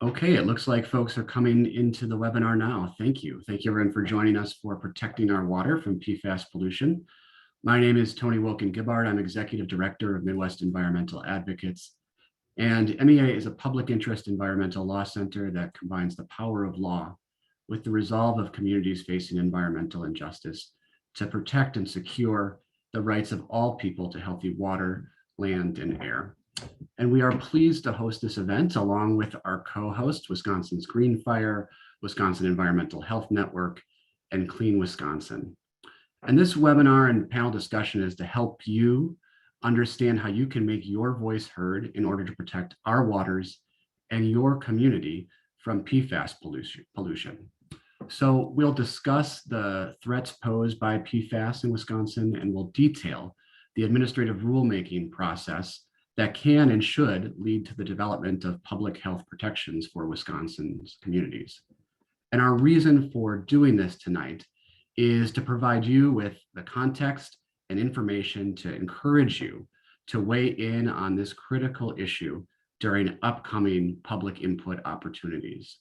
Okay, it looks like folks are coming into the webinar now. Thank you. Thank you everyone for joining us for Protecting Our Water from PFAS Pollution. My name is Tony Wilkin-Gibbard. I'm Executive Director of Midwest Environmental Advocates. And MEA is a public interest environmental law center that combines the power of law with the resolve of communities facing environmental injustice to protect and secure the rights of all people to healthy water, land, and air. And we are pleased to host this event along with our co-host, Wisconsin's Green Fire, Wisconsin Environmental Health Network, and Clean Wisconsin. And this webinar and panel discussion is to help you understand how you can make your voice heard in order to protect our waters and your community from PFAS pollution. So we'll discuss the threats posed by PFAS in Wisconsin, and we'll detail the administrative rulemaking process that can and should lead to the development of public health protections for Wisconsin's communities. And our reason for doing this tonight is to provide you with the context and information to encourage you to weigh in on this critical issue during upcoming public input opportunities.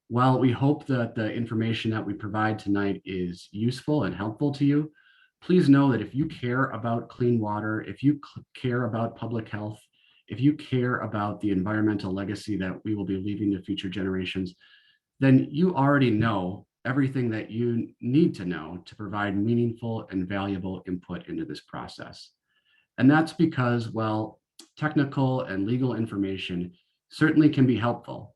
While we hope that the information that we provide tonight is useful and helpful to you, please know that if you care about clean water, if you care about public health, if you care about the environmental legacy that we will be leaving to future generations, then you already know everything that you need to know to provide meaningful and valuable input into this process. And that's because, well, technical and legal information certainly can be helpful.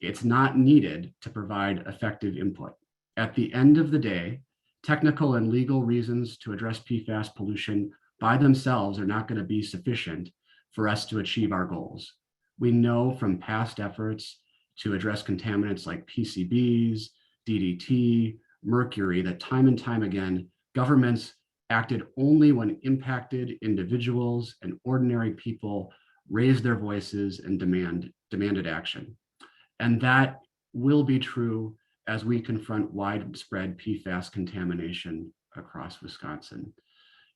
It's not needed to provide effective input. At the end of the day, technical and legal reasons to address PFAS pollution by themselves are not going to be sufficient for us to achieve our goals. We know from past efforts to address contaminants like PCBs, DDT, mercury, that time and time again, governments acted only when impacted individuals and ordinary people raised their voices and demanded action. And that will be true as we confront widespread PFAS contamination across Wisconsin.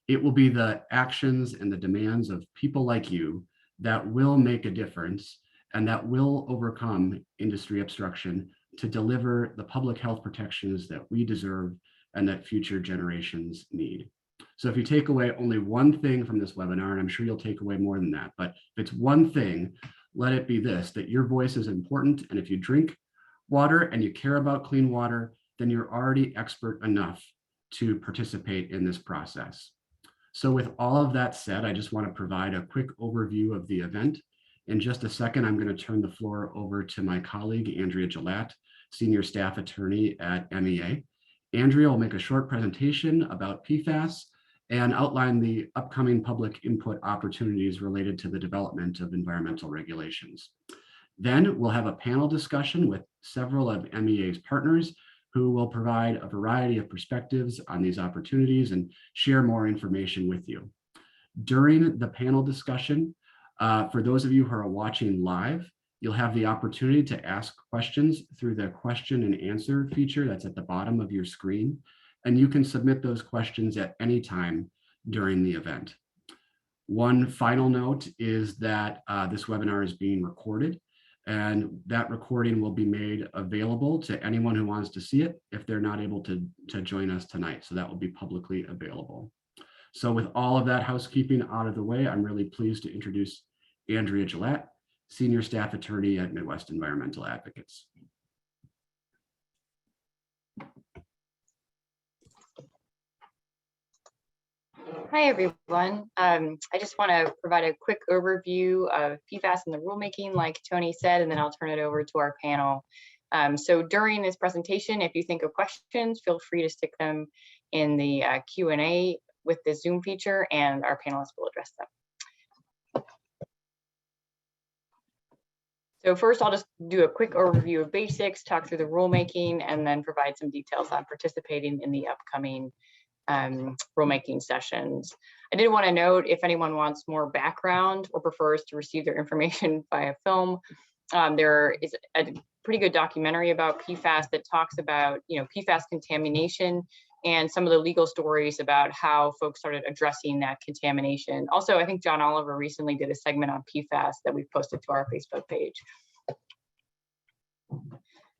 It will be the actions and the demands of people like you that will make a difference and that will overcome industry obstruction to deliver the public health protections that we deserve and that future generations need. So if you take away only one thing from this webinar, and I'm sure you'll take away more than that, but if it's one thing, let it be this, that your voice is important. And if you drink water and you care about clean water, then you're already expert enough to participate in this process. So with all of that said, I just want to provide a quick overview of the event. In just a second, I'm going to turn the floor over to my colleague, Andrea Gillette, Senior Staff Attorney at MEA. Andrea will make a short presentation about PFAS and outline the upcoming public input opportunities related to the development of environmental regulations. Then we'll have a panel discussion with several of MEA's partners who will provide a variety of perspectives on these opportunities and share more information with you. During the panel discussion, for those of you who are watching live, you'll have the opportunity to ask questions through the question and answer feature that's at the bottom of your screen. And you can submit those questions at any time during the event. One final note is that this webinar is being recorded, and that recording will be made available to anyone who wants to see it if they're not able to join us tonight. So that will be publicly available. So with all of that housekeeping out of the way, I'm really pleased to introduce Andrea Gillette, Senior Staff Attorney at Midwest Environmental Advocates. Hi, everyone. I just want to provide a quick overview of PFAS and the rulemaking, like Tony said, and then I'll turn it over to our panel. So during this presentation, if you think of questions, feel free to stick them in the Q&A with the Zoom feature, and our panelists will address them. So first, I'll just do a quick overview of basics, talk through the rulemaking, and then provide some details on participating in the upcoming rulemaking sessions. I did want to note, if anyone wants more background or prefers to receive their information via film, there is a pretty good documentary about PFAS that talks about, PFAS contamination and some of the legal stories about how folks started addressing that contamination. Also, I think John Oliver recently did a segment on PFAS that we've posted to our Facebook page.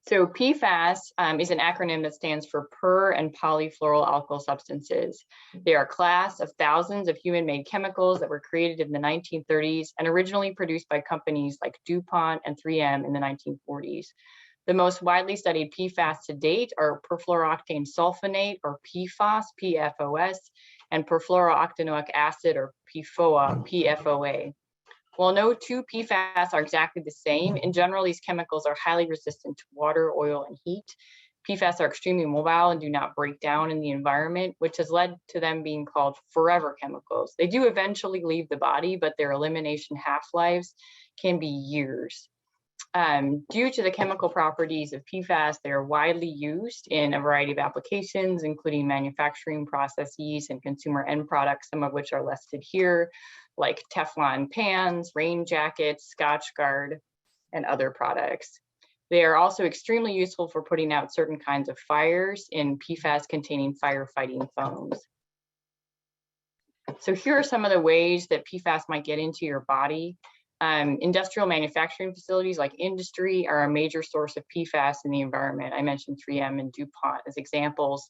So PFAS is an acronym that stands for per and polyfluoroalkyl substances. They are a class of thousands of human-made chemicals that were created in the 1930s and originally produced by companies like DuPont and 3M in the 1940s. The most widely studied PFAS to date are perfluorooctane sulfonate, or PFAS, PFOS, and perfluorooctanoic acid, or PFOA, PFOA. While no two PFAS are exactly the same, in general, these chemicals are highly resistant to water, oil, and heat. PFAS are extremely mobile and do not break down in the environment, which has led to them being called forever chemicals. They do eventually leave the body, but their elimination half-lives can be years. Due to the chemical properties of PFAS, they are widely used in a variety of applications, including manufacturing processes and consumer end products, some of which are listed here, like Teflon pans, rain jackets, Scotchgard, and other products. They are also extremely useful for putting out certain kinds of fires in PFAS-containing firefighting foams. So here are some of the ways that PFAS might get into your body. Industrial manufacturing facilities like industry are a major source of PFAS in the environment. I mentioned 3M and DuPont as examples.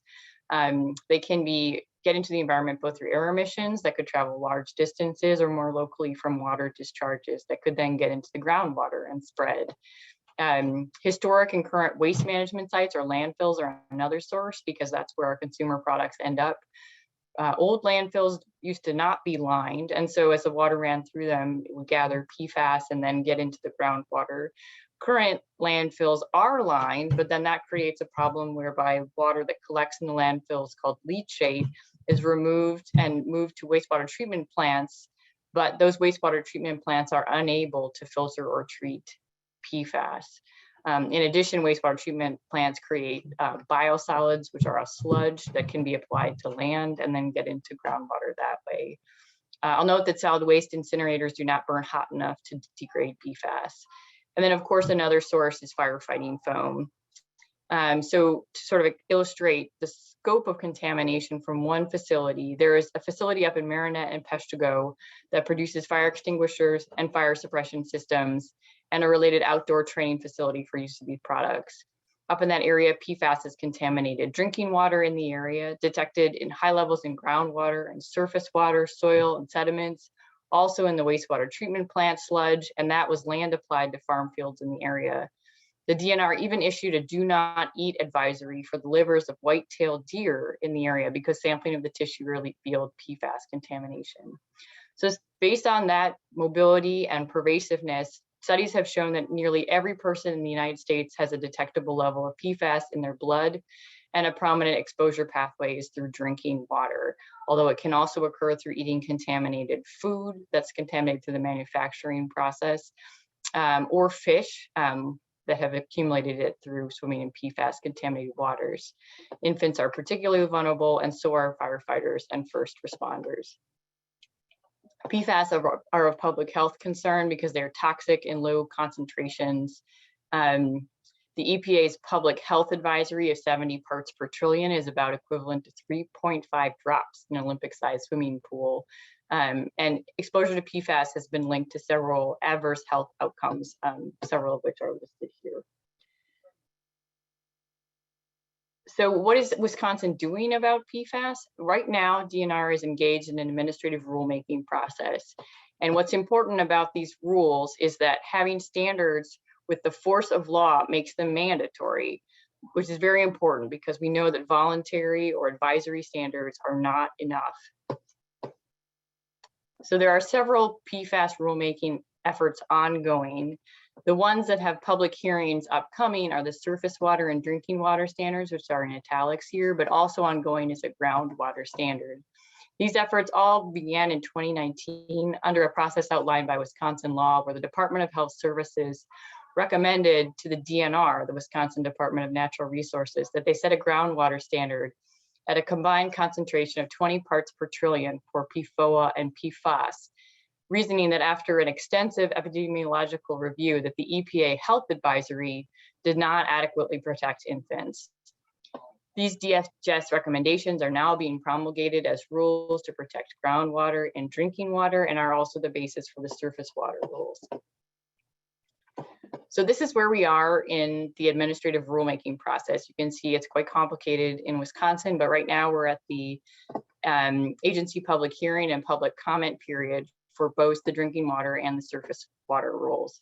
They can get into the environment both through air emissions that could travel large distances, or more locally from water discharges that could then get into the groundwater and spread. Historic and current waste management sites or landfills are another source, because that's where our consumer products end up. Old landfills used to not be lined, and so as the water ran through them, it would gather PFAS and then get into the groundwater. Current landfills are lined, but then that creates a problem whereby water that collects in the landfills, called leachate, is removed and moved to wastewater treatment plants, but those wastewater treatment plants are unable to filter or treat PFAS. In addition, wastewater treatment plants create biosolids, which are a sludge that can be applied to land and then get into groundwater that way. I'll note that solid waste incinerators do not burn hot enough to degrade PFAS. And then, of course, another source is firefighting foam. So to sort of illustrate the scope of contamination from one facility, there is a facility up in Marinette and Peshtigo that produces fire extinguishers and fire suppression systems, and a related outdoor training facility for use of these products. Up in that area, PFAS has contaminated drinking water in the area, detected in high levels in groundwater and surface water, soil, and sediments, also in the wastewater treatment plant sludge, and that was land applied to farm fields in the area. The DNR even issued a do not eat advisory for the livers of white-tailed deer in the area because sampling of the tissue revealed PFAS contamination. So based on that mobility and pervasiveness, studies have shown that nearly every person in the United States has a detectable level of PFAS in their blood, and a prominent exposure pathway is through drinking water, although it can also occur through eating contaminated food that's contaminated through the manufacturing process, or fish that have accumulated it through swimming in PFAS contaminated waters. Infants are particularly vulnerable, and so are firefighters and first responders. PFAS are of public health concern because they're toxic in low concentrations. The EPA's public health advisory of 70 parts per trillion is about equivalent to 3.5 drops in an Olympic-sized swimming pool. And exposure to PFAS has been linked to several adverse health outcomes, several of which are listed here. So what is Wisconsin doing about PFAS? Right now, DNR is engaged in an administrative rulemaking process. And what's important about these rules is that having standards with the force of law makes them mandatory, which is very important because we know that voluntary or advisory standards are not enough. So there are several PFAS rulemaking efforts ongoing. The ones that have public hearings upcoming are the surface water and drinking water standards, which are in italics here, but also ongoing is a groundwater standard. These efforts all began in 2019 under a process outlined by Wisconsin law, where the Department of Health Services recommended to the DNR, the Wisconsin Department of Natural Resources, that they set a groundwater standard at a combined concentration of 20 parts per trillion for PFOA and PFAS, reasoning that after an extensive epidemiological review that the EPA health advisory did not adequately protect infants. These DFGS recommendations are now being promulgated as rules to protect groundwater and drinking water, and are also the basis for the surface water rules. So this is where we are in the administrative rulemaking process. You can see it's quite complicated in Wisconsin, but right now we're at the agency public hearing and public comment period for both the drinking water and the surface water rules.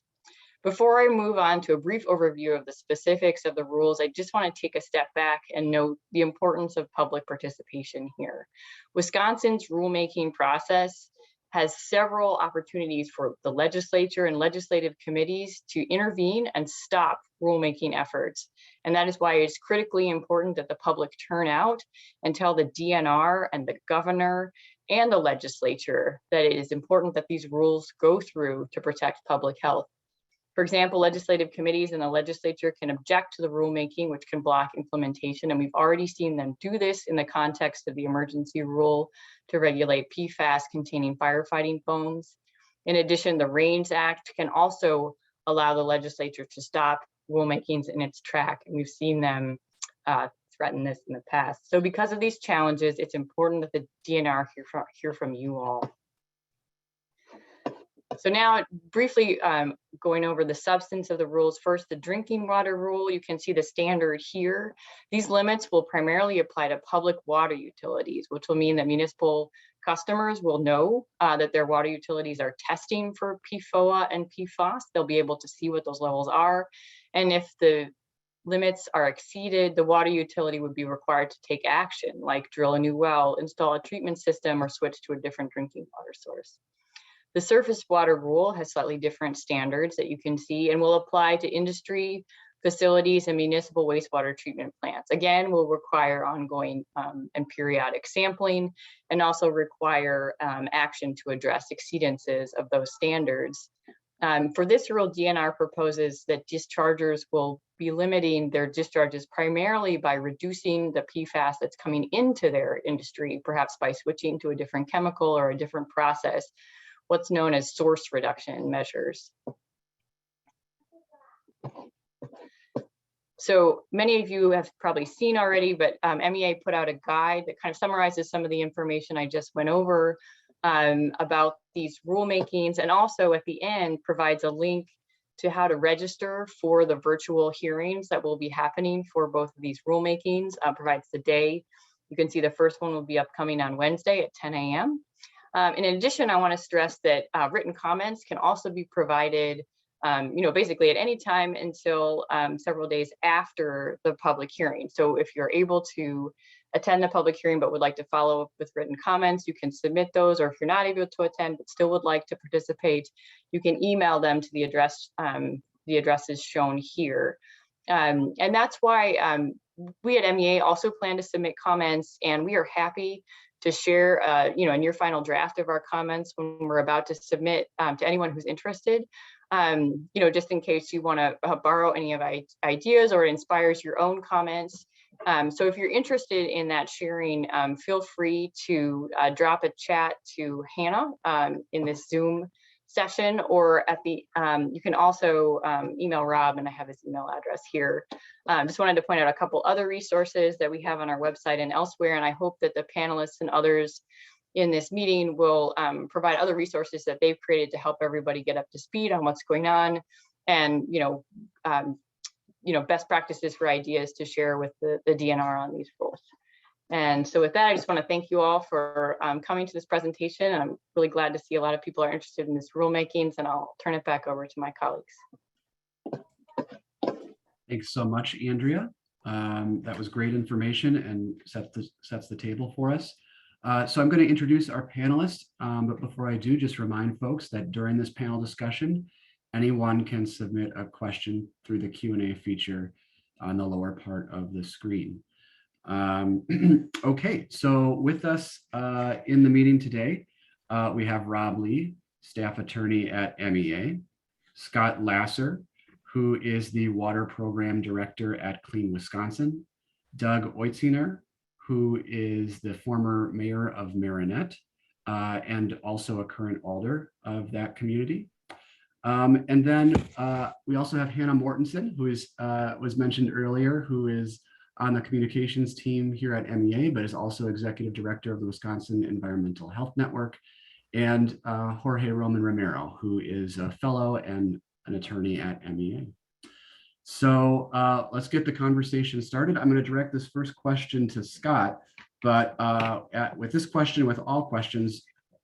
Before I move on to a brief overview of the specifics of the rules, I just want to take a step back and note the importance of public participation here. Wisconsin's rulemaking process has several opportunities for the legislature and legislative committees to intervene and stop rulemaking efforts. And that is why it's critically important that the public turn out and tell the DNR and the governor and the legislature that it is important that these rules go through to protect public health. For example, legislative committees in the legislature can object to the rulemaking, which can block implementation. And we've already seen them do this in the context of the emergency rule to regulate PFAS containing firefighting foams. In addition, the RAINS Act can also allow the legislature to stop rulemakings in its track. And we've seen them threaten this in the past. So because of these challenges, it's important that the DNR hear from you all. So now briefly going over the substance of the rules. First, the drinking water rule, you can see the standard here. These limits will primarily apply to public water utilities, which will mean that municipal customers will know that their water utilities are testing for PFOA and PFAS. They'll be able to see what those levels are. And if the limits are exceeded, the water utility would be required to take action, like drill a new well, install a treatment system, or switch to a different drinking water source. The surface water rule has slightly different standards that you can see and will apply to industry, facilities, and municipal wastewater treatment plants. Again, will require ongoing and periodic sampling, and also require action to address exceedances of those standards. For this rule, DNR proposes that dischargers will be limiting their discharges primarily by reducing the PFAS that's coming into their industry, perhaps by switching to a different chemical or a different process, what's known as source reduction measures. So many of you have probably seen already, but MEA put out a guide that kind of summarizes some of the information I just went over about these rulemakings, and also at the end provides a link to how to register for the virtual hearings that will be happening for both of these rulemakings, provides the day. You can see the first one will be upcoming on Wednesday at 10 a.m. In addition, I want to stress that written comments can also be provided, basically at any time until several days after the public hearing. So if you're able to attend the public hearing but would like to follow up with written comments, you can submit those, or if you're not able to attend but still would like to participate, you can email them to the addresses shown here. And that's why we at MEA also plan to submit comments, and we are happy to share, in your final draft of our comments when we're about to submit to anyone who's interested, just in case you want to borrow any of our ideas or it inspires your own comments. So if you're interested in that sharing, feel free to drop a chat to Hannah in this Zoom session, or at the, you can also email Rob, and I have his email address here. Just wanted to point out a couple other resources that we have on our website and elsewhere, and I hope that the panelists and others in this meeting will provide other resources that they've created to help everybody get up to speed on what's going on, and best practices for ideas to share with the DNR on these rules. And so with that, I just want to thank you all for coming to this presentation. I'm really glad to see a lot of people are interested in this rulemakings, and I'll turn it back over to my colleagues. Thanks so much, Andrea. That was great information and sets the table for us. So I'm going to introduce our panelists, but before I do, just remind folks that during this panel discussion, anyone can submit a question through the Q&A feature on the lower part of the screen. Okay, so with us in the meeting today, we have Rob Lee, staff attorney at MEA, Scott Lasser, who is the water program director at Clean Wisconsin, Doug Oitziner, who is the former mayor of Marinette and also a current alder of that community. And then we also have Hannah Mortensen, who is was mentioned earlier, who is on the communications team here at MEA, but is also executive director of the Wisconsin Environmental Health Network, and Jorge Roman Romero, who is a fellow and an attorney at MEA. So let's get the conversation started. I'm going to direct this first question to Scott, but with this question, with all questions,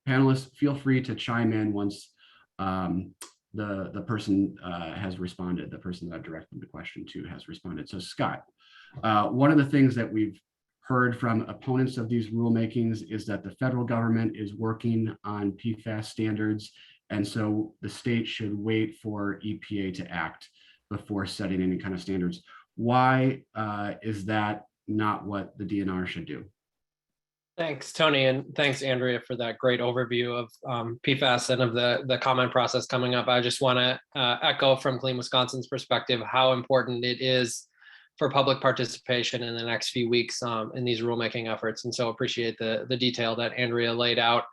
panelists, feel free to chime in once the person has responded, the person that I directed the question to has responded. So Scott, one of the things that we've heard from opponents of these rulemakings is that the federal government is working on PFAS standards, and so the state should wait for EPA to act before setting any kind of standards. Why is that not what the DNR should do? Thanks, Tony, and thanks, Andrea, for that great overview of PFAS and of the comment process coming up. I just want to echo from Clean Wisconsin's perspective how important it is for public participation in the next few weeks in these rulemaking efforts, and so appreciate the detail that Andrea laid out.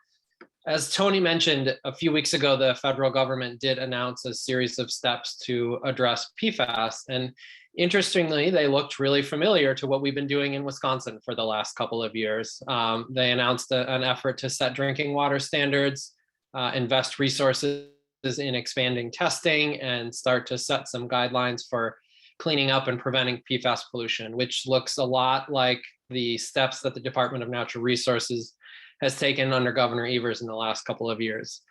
As Tony mentioned, a few weeks ago, the federal government did announce a series of steps to address PFAS. And interestingly, they looked really familiar to what we've been doing in Wisconsin for the last couple of years. They announced an effort to set drinking water standards, invest resources in expanding testing, and start to set some guidelines for cleaning up and preventing PFAS pollution, which looks a lot like the steps that the Department of Natural Resources has taken under Governor Evers in the last couple of years.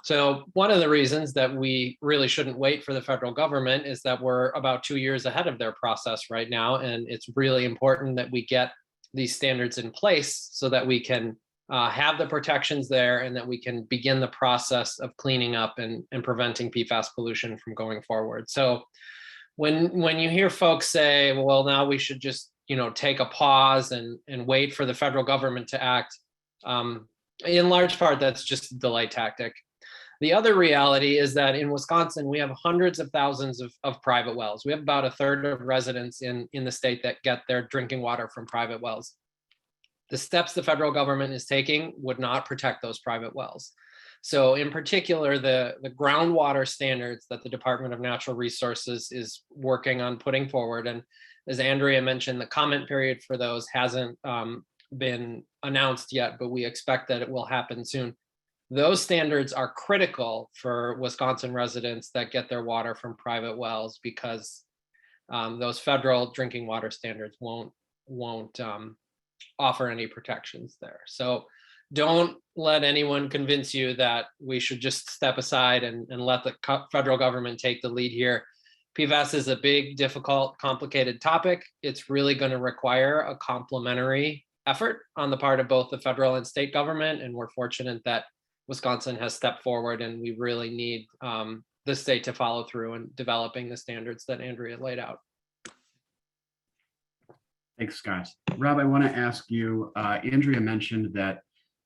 So one of the reasons that we really shouldn't wait for the federal government is that we're about 2 years ahead of their process right now. And it's really important that we get these standards in place so that we can have the protections there and that we can begin the process of cleaning up and preventing PFAS pollution from going forward. So when you hear folks say, well, now we should just take a pause and wait for the federal government to act, in large part, that's just a delay tactic. The other reality is that in Wisconsin, we have hundreds of thousands of private wells. We have about a third of residents in the state that get their drinking water from private wells. The steps the federal government is taking would not protect those private wells. So in particular, the groundwater standards that the Department of Natural Resources is working on putting forward, and as Andrea mentioned, the comment period for those hasn't been announced yet, but we expect that it will happen soon. Those standards are critical for Wisconsin residents that get their water from private wells because those federal drinking water standards won't offer any protections there. So don't let anyone convince you that we should just step aside and let the federal government take the lead here. PFAS is a big, difficult, complicated topic. It's really going to require a complementary effort on the part of both the federal and state government, and we're fortunate that Wisconsin has stepped forward, and we really need the state to follow through in developing the standards that Andrea laid out. Thanks, Scott. Rob, I want to ask you, Andrea mentioned that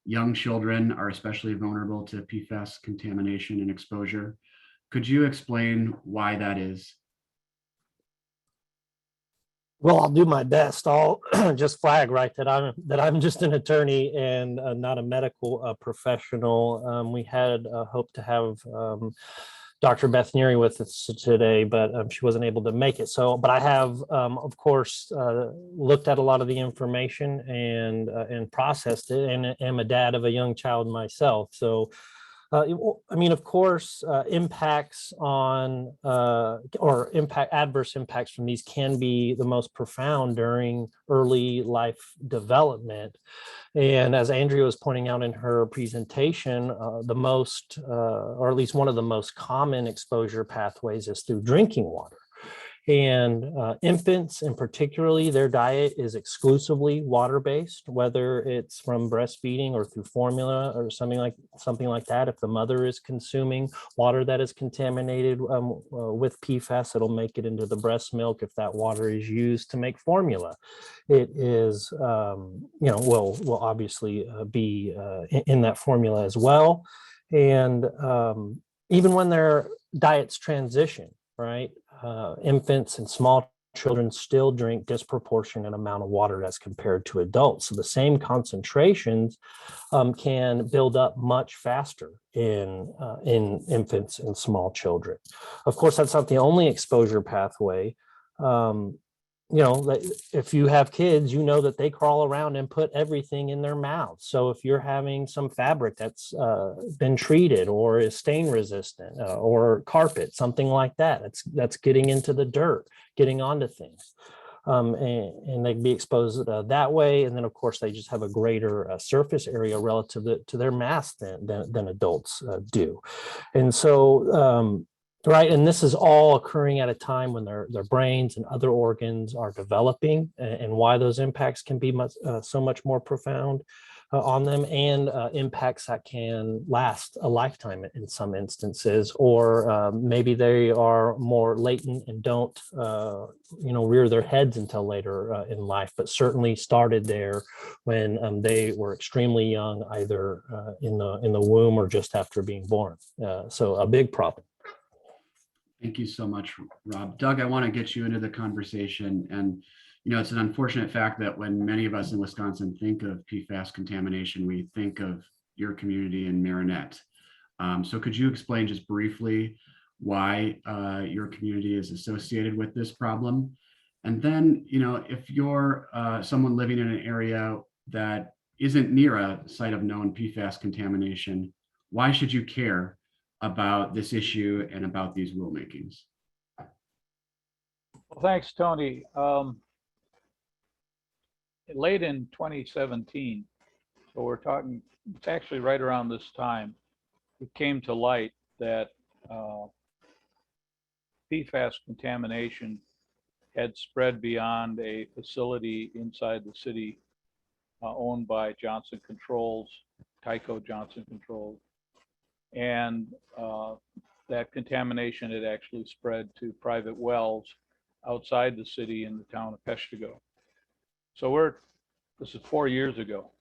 young children are especially vulnerable to PFAS contamination and exposure. Could you explain why that is? Well, I'll do my best. I'll just flag right that I'm just an attorney and not a medical professional. We had hoped to have Dr. Beth Neary with us today, but she wasn't able to make it. So, but I have, of course, looked at a lot of the information and processed it, and am a dad of a young child myself. So. I mean, of course, impacts on adverse impacts from these can be the most profound during early life development. And as Andrea was pointing out in her presentation, the most, or at least one of the most common exposure pathways is through drinking water. And infants, in particularly, their diet is exclusively water-based, whether it's from breastfeeding or through formula or something like that. If the mother is consuming water that is contaminated with PFAS, it'll make it into the breast milk. If that water is used to make formula, it is, will obviously be in that formula as well. And even when their diets transition, right? Infants and small children still drink disproportionate amount of water as compared to adults. So the same concentrations can build up much faster in infants and small children. Of course, that's not the only exposure pathway. if you have kids, that they crawl around and put everything in their mouths. So if you're having some fabric that's been treated or is stain resistant, or carpet, something like that, that's getting into the dirt, getting onto things. And they can be exposed that way. And then, of course, they just have a greater surface area relative to their mass than adults do. And so, right, and this is all occurring at a time when their brains and other organs are developing, and why those impacts can be so much more profound on them, and impacts that can last a lifetime in some instances, or maybe they are more latent and don't rear their heads until later in life, but certainly started there when they were extremely young, either in the womb or just after being born. So a big problem. Thank you so much, Rob. Doug, I want to get you into the conversation. And, it's an unfortunate fact that when many of us in Wisconsin think of PFAS contamination, we think of your community in Marinette. So could you explain just briefly why your community is associated with this problem? And then, if you're someone living in an area that isn't near a site of known PFAS contamination, why should you care about this issue and about these rulemakings? Well, thanks, Tony. Late in 2017, so we're talking, it's actually right around this time, it came to light that PFAS contamination had spread beyond a facility inside the city owned by Johnson Controls, Tyco Johnson Controls. And that contamination had actually spread to private wells outside the city in the town of Peshtigo. So this is 4 years ago.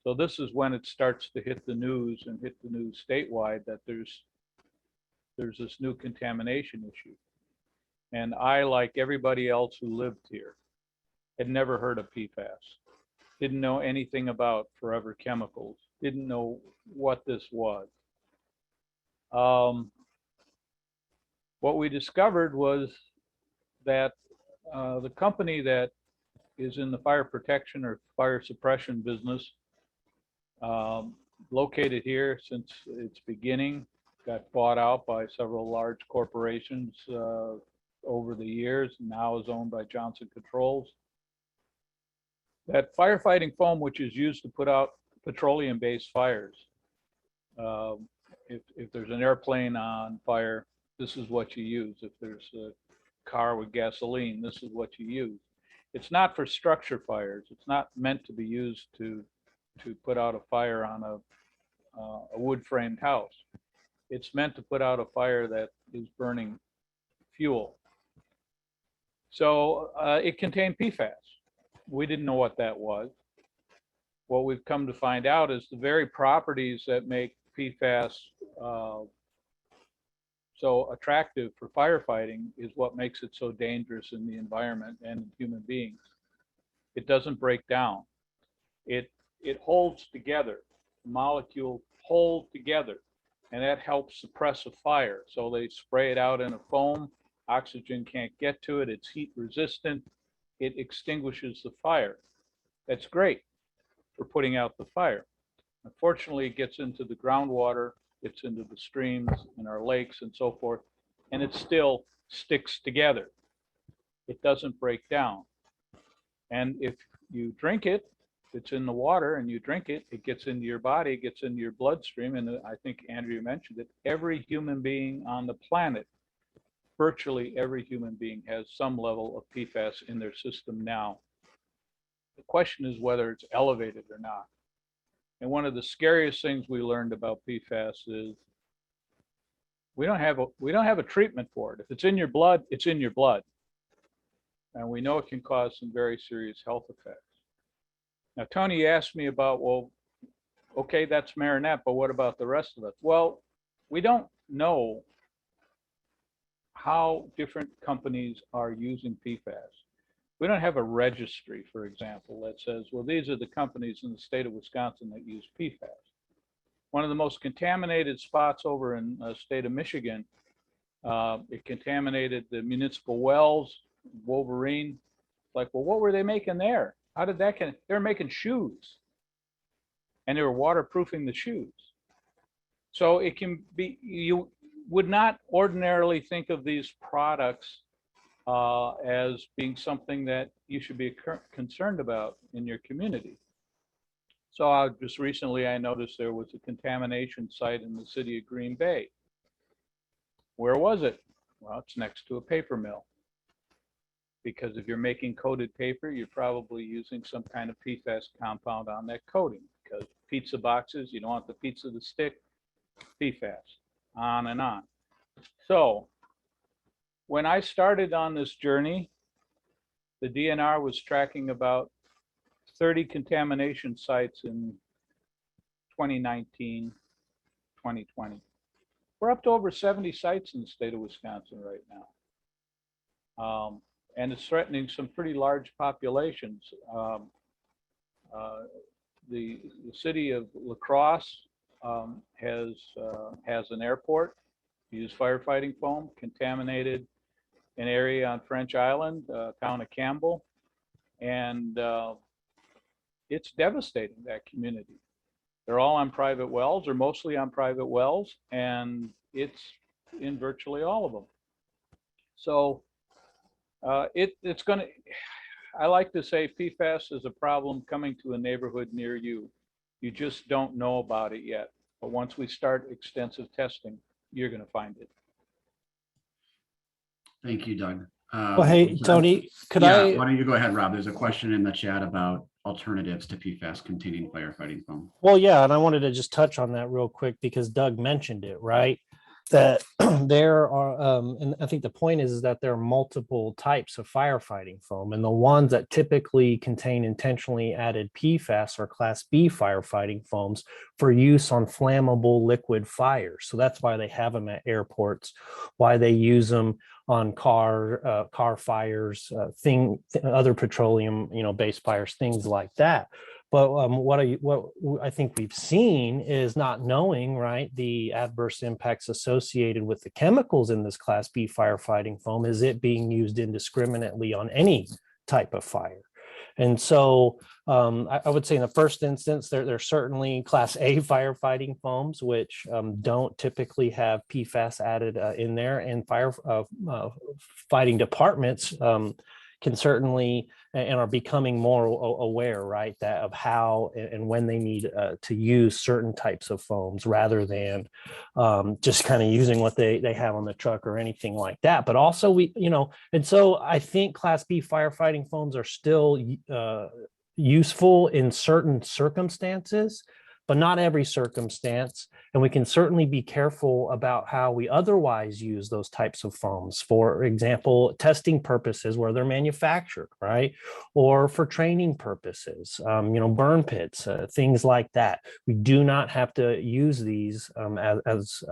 So this is when it starts to hit the news and hit the news statewide that there's this new contamination issue. And I, like everybody else who lived here, had never heard of PFAS, didn't know anything about forever chemicals, didn't know what this was. What we discovered was that the company that is in the fire protection or fire suppression business, located here since its beginning, got bought out by several large corporations over the years, now is owned by Johnson Controls. That firefighting foam, which is used to put out petroleum-based fires, if there's an airplane on fire, this is what you use. If there's a car with gasoline, this is what you use. It's not for structure fires. It's not meant to be used to put out a fire on a wood-framed house. It's meant to put out a fire that is burning fuel. So it contained PFAS. We didn't know what that was. What we've come to find out is the very properties that make PFAS so attractive for firefighting is what makes it so dangerous in the environment and in human beings. It doesn't break down. It holds together. The molecules hold together, and that helps suppress a fire. So they spray it out in a foam. Oxygen can't get to it. It's heat resistant. It extinguishes the fire. That's great for putting out the fire. Unfortunately, it gets into the groundwater, gets into the streams and our lakes and so forth, and it still sticks together. It doesn't break down. And if you drink it, it's in the water and you drink it, it gets into your body, it gets into your bloodstream. And I think Andrea mentioned it, every human being on the planet, virtually every human being has some level of PFAS in their system now. The question is whether it's elevated or not. And one of the scariest things we learned about PFAS is we don't have a treatment for it. If it's in your blood, it's in your blood. And we know it can cause some very serious health effects. Now, Tony asked me about, well, okay, that's Marinette, but what about the rest of us? Well, we don't know how different companies are using PFAS. We don't have a registry, for example, that says, well, these are the companies in the state of Wisconsin that use PFAS. One of the most contaminated spots over in the state of Michigan, it contaminated the municipal wells, Wolverine, It's like, well, what were they making there? How did that get? They were making shoes, and they were waterproofing the shoes. So it can be, you would not ordinarily think of these products as being something that you should be concerned about in your community. So just recently, I noticed there was a contamination site in the city of Green Bay. Where was it? Well, it's next to a paper mill. Because if you're making coated paper, you're probably using some kind of PFAS compound on that coating. Because pizza boxes, you don't want the pizza to stick, PFAS, on and on. So when I started on this journey, the DNR was tracking about 30 contamination sites in 2019, 2020. We're up to over 70 sites in the state of Wisconsin right now. And it's threatening some pretty large populations. The city of La Crosse has an airport, use firefighting foam, contaminated an area on French Island, town of Campbell, and it's devastating that community. They're all on private wells, or mostly on private wells, and it's in virtually all of them. So it's going to, I like to say PFAS is a problem coming to a neighborhood near you. You just don't know about it yet. But once we start extensive testing, you're going to find it. Thank you, Doug. Well, hey, Tony, could yeah, I? why don't you go ahead, Rob? There's a question in the chat about alternatives to PFAS containing firefighting foam. Well, yeah, and I wanted to just touch on that real quick because Doug mentioned it, right? That there are, and I think the point is that there are multiple types of firefighting foam, and the ones that typically contain intentionally added PFAS are Class B firefighting foams for use on flammable liquid fires. So that's why they have them at airports, why they use them on car fires, other petroleum, based fires, things like that. But what I think we've seen is not knowing, right, the adverse impacts associated with the chemicals in this Class B firefighting foam is it being used indiscriminately on any type of fire. And so I would say in the first instance, there's certainly Class A firefighting foams, which don't typically have PFAS added in there, and fighting departments can certainly and are becoming more aware, right, that of how and when they need to use certain types of foams rather than just kind of using what they have on the truck or anything like that. But also and so I think Class B firefighting foams are still useful in certain circumstances, but not every circumstance. And we can certainly be careful about how we otherwise use those types of foams. For example, testing purposes where they're manufactured, right? Or for training purposes, burn pits, things like that. We do not have to use these as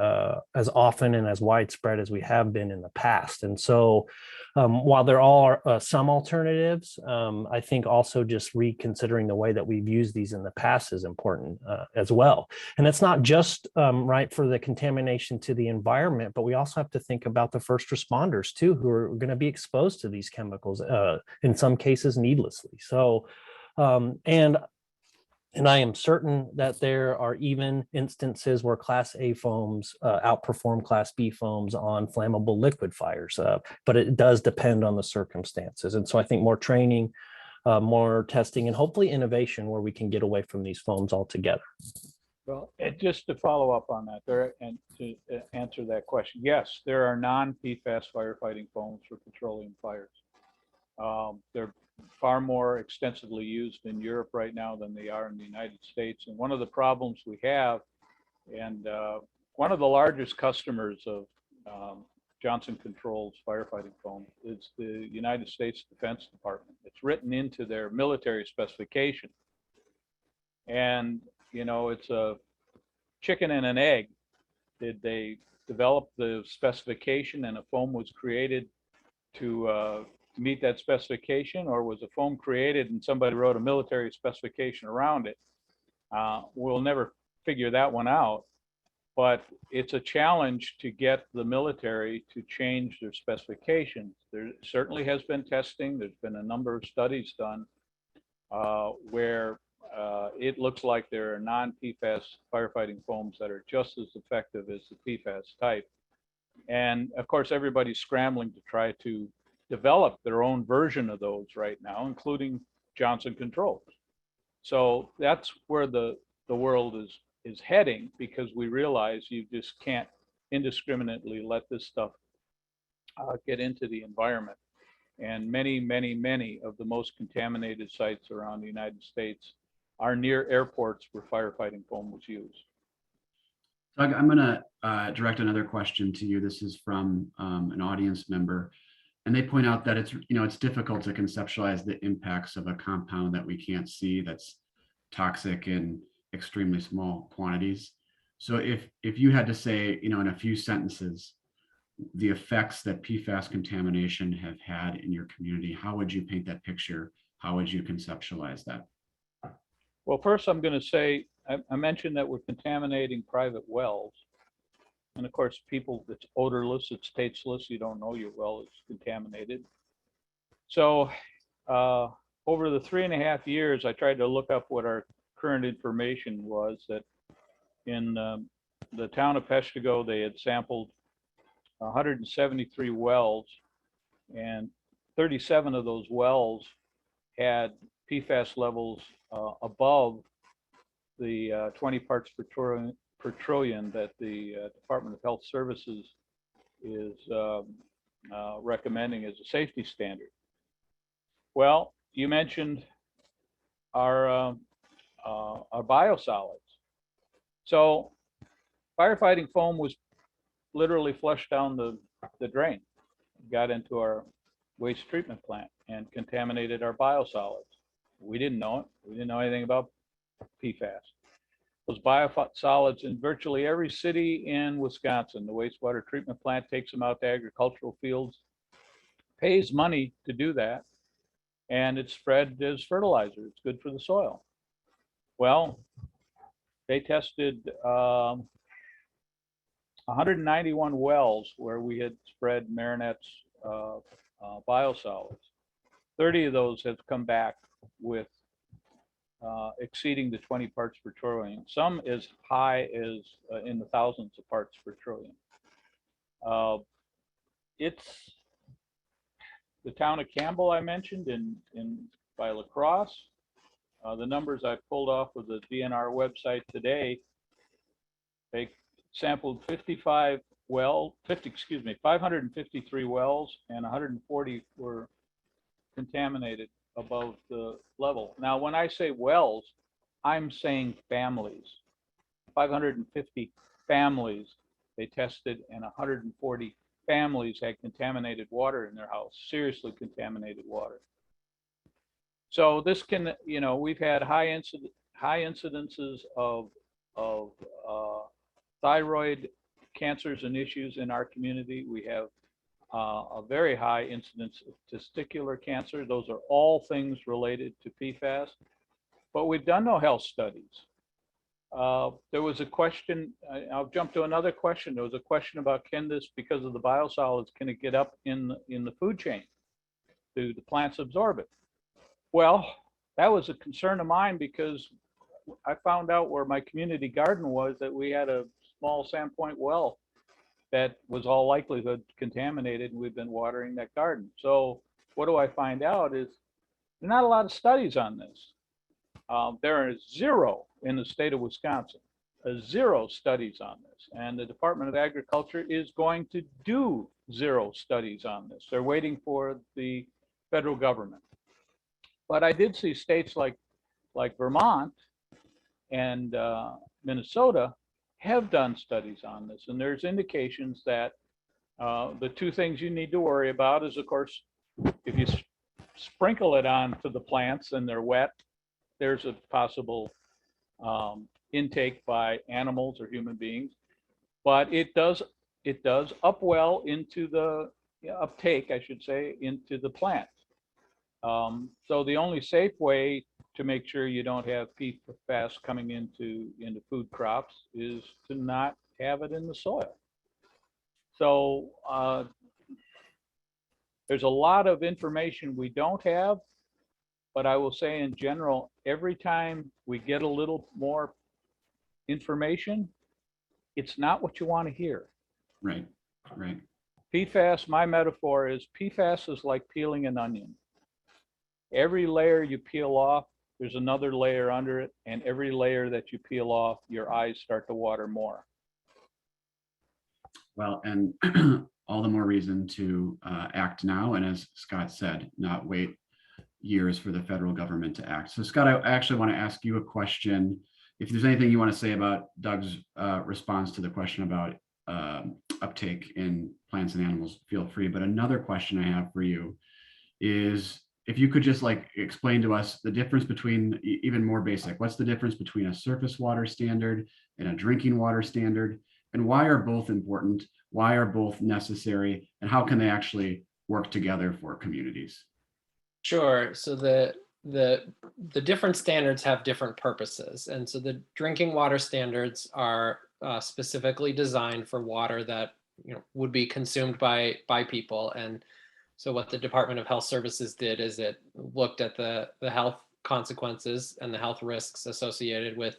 often and as widespread as we have been in the past. And so while there are some alternatives, I think also just reconsidering the way that we've used these in the past is important as well. And it's not just right for the contamination to the environment, but we also have to think about the first responders too, who are going to be exposed to these chemicals, in some cases needlessly. So, and I am certain that there are even instances where Class A foams outperform Class B foams on flammable liquid fires, but it does depend on the circumstances. And so I think more training, more testing, and hopefully innovation where we can get away from these foams altogether. Well, just to follow up on that, and to answer that question, yes, there are non-PFAS firefighting foams for petroleum fires. They're far more extensively used in Europe right now than they are in the United States. And one of the problems we have, and one of the largest customers of Johnson Controls firefighting foam is the United States Defense Department. It's written into their military specification. And, it's a chicken and an egg. Did they develop the specification and a foam was created to meet that specification, or was a foam created and somebody wrote a military specification around it? We'll never figure that one out. but it's a challenge to get the military to change their specifications. There certainly has been testing. There's been a number of studies done where it looks like there are non-PFAS firefighting foams that are just as effective as the PFAS type. And of course, everybody's scrambling to try to develop their own version of those right now, including Johnson Controls. So that's where the world is heading, because we realize you just can't indiscriminately let this stuff get into the environment. And many, many, many of the most contaminated sites around the United States are near airports where firefighting foam was used. Doug, I'm going to direct another question to you. This is from an audience member, and they point out that it's difficult to conceptualize the impacts of a compound that we can't see, that's toxic in extremely small quantities. So if you had to say, in a few sentences, the effects that PFAS contamination have had in your community, how would you paint that picture? How would you conceptualize that? Well, first I'm going to say, I mentioned that we're contaminating private wells. And of course, it's odorless, it's tasteless, you don't know your well is contaminated. So over the 3.5 years, I tried to look up what our current information was, that in the town of Peshtigo, they had sampled 173 wells, and 37 of those wells had PFAS levels above the 20 parts per trillion that the Department of Health Services is recommending as a safety standard. Well, you mentioned our biosolids. So firefighting foam was literally flushed down the drain, got into our waste treatment plant and contaminated our biosolids. We didn't know it. We didn't know anything about PFAS. Those biosolids in virtually every city in Wisconsin, the wastewater treatment plant takes them out to agricultural fields, pays money to do that, and it's spread as fertilizer. It's good for the soil. Well, they tested 191 wells where we had spread Marinette's biosolids. 30 of those have come back with exceeding the 20 parts per trillion, some as high as in the thousands of parts per trillion. It's the town of Campbell I mentioned by La Crosse. The numbers I pulled off of the DNR website today, they sampled 553 wells, and 140 were contaminated above the level. Now, when I say wells, I'm saying families. 550 families they tested, and 140 families had contaminated water in their house, seriously contaminated water. So this can, we've had high incidences of thyroid cancers and issues in our community. We have a very high incidence of testicular cancer. Those are all things related to PFAS, but we've done no health studies. There was a question, I'll jump to another question. There was a question about, can this, because of the biosolids, can it get up in the food chain? Do the plants absorb it? Well, that was a concern of mine, because I found out where my community garden was that we had a small Sandpoint well that was all likelihood contaminated, and we've been watering that garden. So what do I find out is there are not a lot of studies on this. There are zero in the state of Wisconsin, zero studies on this. And the Department of Agriculture is going to do zero studies on this. They're waiting for the federal government. But I did see states like Vermont and Minnesota have done studies on this, and there's indications that the two things you need to worry about is, of course, if you sprinkle it onto the plants and they're wet, there's a possible intake by animals or human beings, but it does upwell into the uptake, I should say, into the plant. So the only safe way to make sure you don't have PFAS coming into food crops is to not have it in the soil. So there's a lot of information we don't have, but I will say in general, every time we get a little more information, it's not what you want to hear. Right, right. PFAS, my metaphor is PFAS is like peeling an onion. Every layer you peel off, there's another layer under it, and every layer that you peel off, your eyes start to water more. Well, and all the more reason to act now. And as Scott said, not wait years for the federal government to act. So Scott, I actually want to ask you a question. If there's anything you want to say about Doug's response to the question about uptake in plants and animals, feel free. But another question I have for you is if you could just like explain to us the difference between, even more basic, what's the difference between a surface water standard and a drinking water standard? And why are both important? Why are both necessary? And how can they actually work together for communities? Sure. So the different standards have different purposes, and so the drinking water standards are specifically designed for water that would be consumed by people. And so what the Department of Health Services did is it looked at the health consequences and the health risks associated with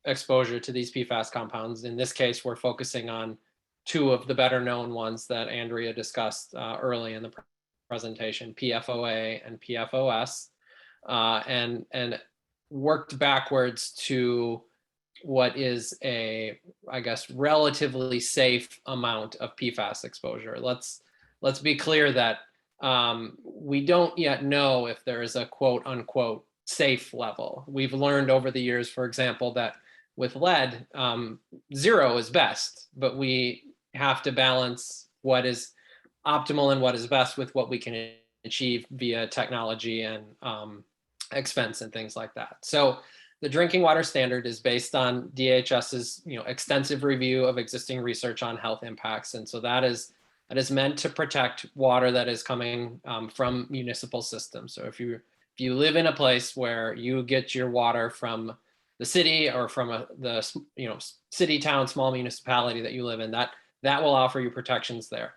exposure to these PFAS compounds. In this case, we're focusing on two of the better known ones that Andrea discussed early in the presentation, PFOA and PFOS, and worked backwards to what is a, I guess, relatively safe amount of PFAS exposure. Let's be clear that we don't yet know if there is a quote unquote safe level. We've learned over the years, for example, that with lead, 0 is best, but we have to balance what is optimal and what is best with what we can achieve via technology and expense and things like that. So the drinking water standard is based on DHS's extensive review of existing research on health impacts, and so that is meant to protect water that is coming from municipal systems. So if you live in a place where you get your water from the city or from the city, town, small municipality that you live in, that will offer you protections there.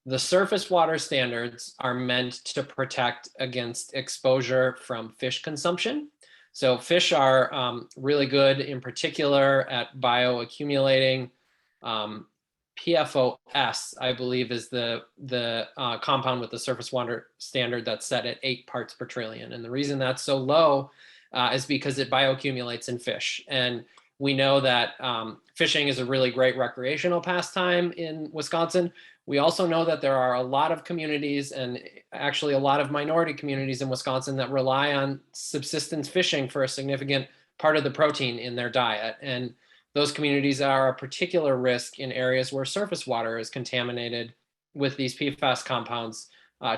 The surface water standards are meant to protect against exposure from fish consumption. So fish are really good, in particular, at bioaccumulating. PFOS, I believe, is the compound with the surface water standard that's set at 8 parts per trillion. And the reason that's so low is because it bioaccumulates in fish. And we know that fishing is a really great recreational pastime in Wisconsin. We also know that there are a lot of communities, and actually a lot of minority communities in Wisconsin, that rely on subsistence fishing for a significant part of the protein in their diet. And those communities are a particular risk in areas where surface water is contaminated with these PFAS compounds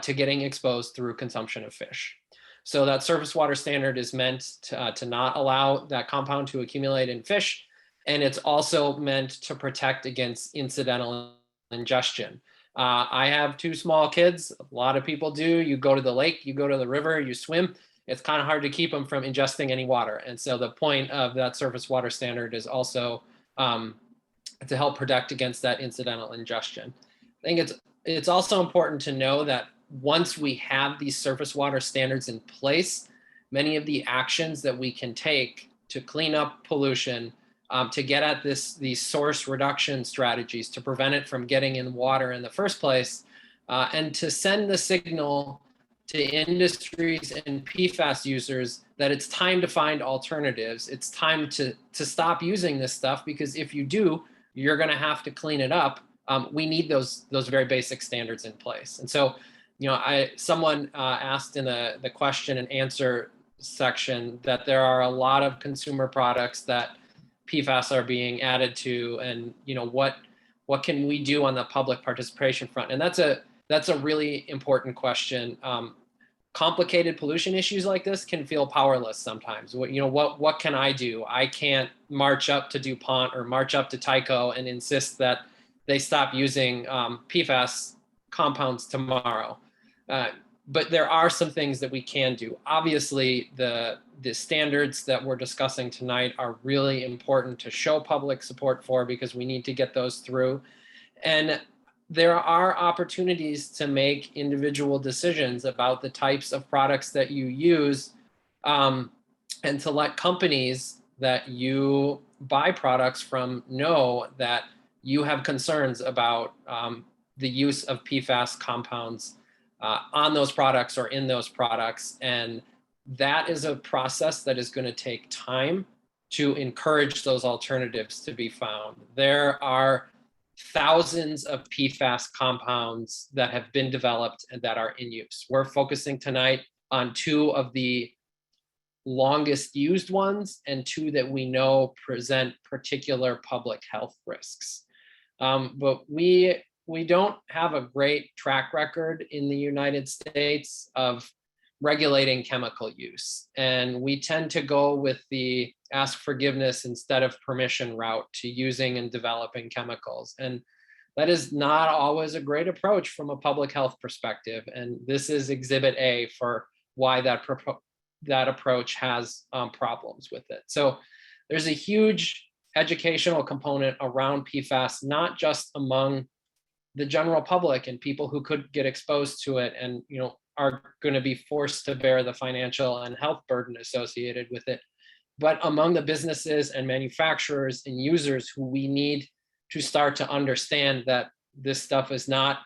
to getting exposed through consumption of fish. So that surface water standard is meant to not allow that compound to accumulate in fish. And it's also meant to protect against incidental ingestion. I have 2 small kids. A lot of people do. You go to the lake, you go to the river, you swim. It's kind of hard to keep them from ingesting any water. And so the point of that surface water standard is also to help protect against that incidental ingestion. I think it's also important to know that once we have these surface water standards in place, many of the actions that we can take to clean up pollution, to get at these source reduction strategies, to prevent it from getting in water in the first place, and to send the signal to industries and PFAS users that it's time to find alternatives. It's time to stop using this stuff, because if you do, you're going to have to clean it up. We need those very basic standards in place. And so, someone asked in the question and answer section that there are a lot of consumer products that PFAS are being added to, and what can we do on the public participation front? And that's a really important question. Complicated pollution issues like this can feel powerless sometimes. What can I do? I can't march up to DuPont or march up to Tyco and insist that they stop using PFAS compounds tomorrow. but there are some things that we can do. Obviously, the standards that we're discussing tonight are really important to show public support for, because we need to get those through. And there are opportunities to make individual decisions about the types of products that you use, and to let companies that you buy products from know that you have concerns about the use of PFAS compounds on those products or in those products. And that is a process that is going to take time to encourage those alternatives to be found. There are thousands of PFAS compounds that have been developed and that are in use. We're focusing tonight on 2 of the longest used ones and 2 that we know present particular public health risks. But we don't have a great track record in the United States of regulating chemical use. And we tend to go with the ask forgiveness instead of permission route to using and developing chemicals. And that is not always a great approach from a public health perspective. And this is Exhibit A for why that approach has problems with it. So there's a huge educational component around PFAS, not just among the general public and people who could get exposed to it and are going to be forced to bear the financial and health burden associated with it, but among the businesses and manufacturers and users who we need to start to understand that this stuff is not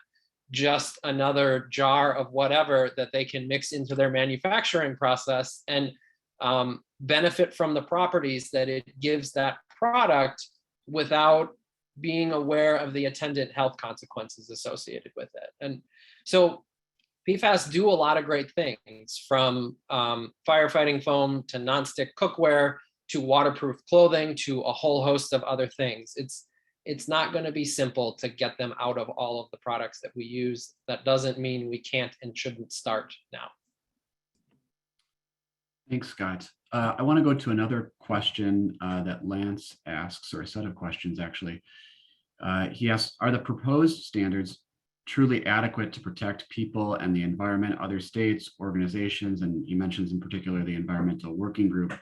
just another jar of whatever that they can mix into their manufacturing process and benefit from the properties that it gives that product without being aware of the attendant health consequences associated with it. And so PFAS do a lot of great things, from firefighting foam to nonstick cookware to waterproof clothing to a whole host of other things. It's not going to be simple to get them out of all of the products that we use. That doesn't mean we can't and shouldn't start now. Thanks, Scott. I want to go to another question that Lance asks, or a set of questions actually. He asks, are the proposed standards truly adequate to protect people and the environment? Other states, organizations, and he mentions in particular the Environmental Working Group,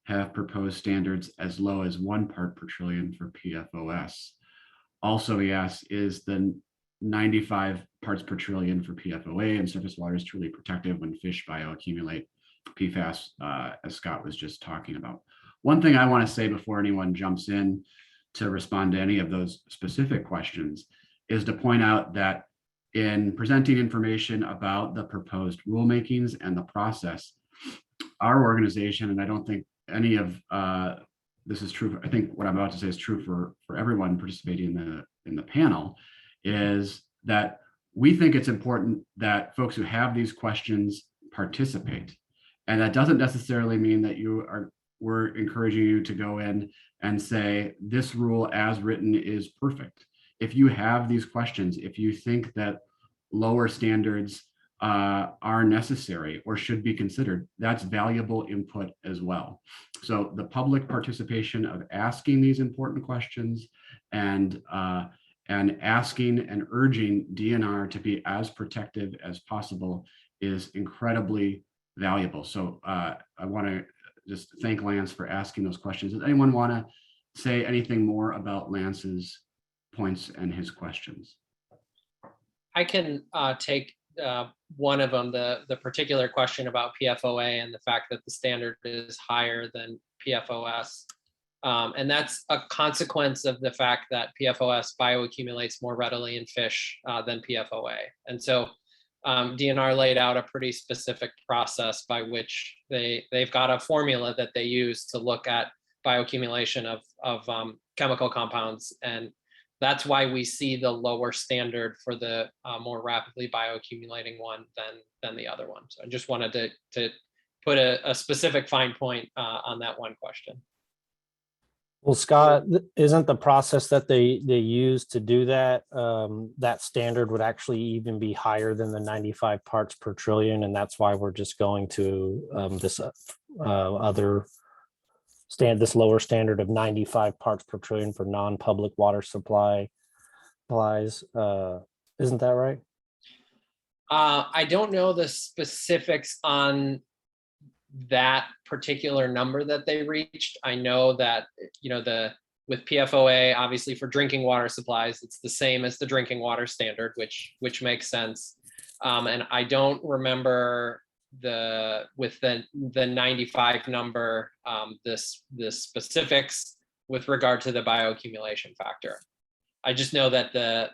have proposed standards as low as 1 part per trillion for PFOS. Also, he asks, is the 95 parts per trillion for PFOA and surface waters truly protective when fish bioaccumulate PFAS, as Scott was just talking about? One thing I want to say before anyone jumps in to respond to any of those specific questions is to point out that in presenting information about the proposed rulemakings and the process, our organization, and I don't think any of this is true, I think what I'm about to say is true for everyone participating in the panel, is that we think it's important that folks who have these questions participate. And that doesn't necessarily mean that we're encouraging you to go in and say this rule as written is perfect. If you have these questions, if you think that lower standards are necessary or should be considered, that's valuable input as well. So the public participation of asking these important questions and asking and urging DNR to be as protective as possible is incredibly valuable. So I want to just thank Lance for asking those questions. Does anyone want to say anything more about Lance's points and his questions? I can take one of them, the particular question about PFOA and the fact that the standard is higher than PFOS. And that's a consequence of the fact that PFOS bioaccumulates more readily in fish than PFOA. And so DNR laid out a pretty specific process by which they've got a formula that they use to look at bioaccumulation of chemical compounds. And that's why we see the lower standard for the more rapidly bioaccumulating one than the other one. So I just wanted to put a specific fine point on that one question. Well, Scott, isn't the process that they use to do that, that standard would actually even be higher than the 95 parts per trillion? And that's why we're just going to this lower standard of 95 parts per trillion for non-public water supplies. Isn't that right? I don't know the specifics on that particular number that they reached. I know that, with PFOA, obviously for drinking water supplies, it's the same as the drinking water standard, which makes sense. And I don't remember with the 95 number, the specifics with regard to the bioaccumulation factor. I just know that the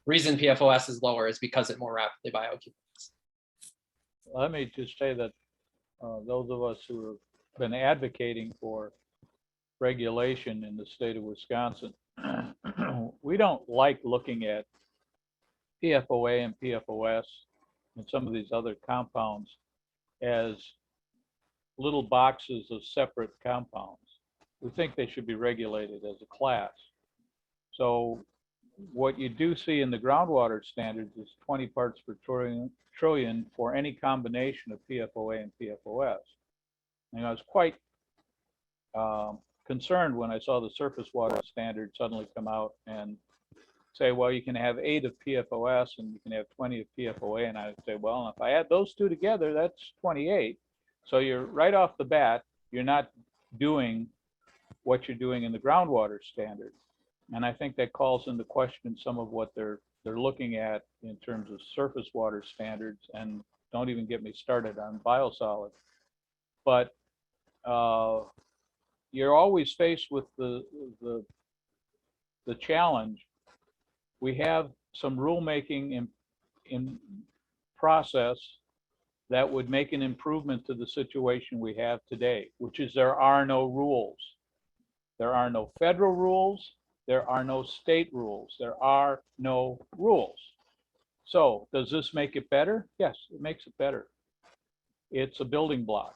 reason PFOS is lower is because it more rapidly bioaccumulates. Let me just say that those of us who have been advocating for regulation in the state of Wisconsin, we don't like looking at PFOA and PFOS and some of these other compounds as little boxes of separate compounds. We think they should be regulated as a class. So what you do see in the groundwater standards is 20 parts per trillion for any combination of PFOA and PFOS. And I was quite concerned when I saw the surface water standard suddenly come out and say, well, you can have 8 of PFOS and you can have 20 of PFOA. And I would say, well, if I add those two together, that's 28. So you're right off the bat, you're not doing what you're doing in the groundwater standard. And I think that calls into question some of what they're looking at in terms of surface water standards, and don't even get me started on biosolids. But you're always faced with the challenge. We have some rulemaking in process that would make an improvement to the situation we have today, which is there are no rules. There are no federal rules. There are no state rules. There are no rules. So does this make it better? Yes, it makes it better. It's a building block.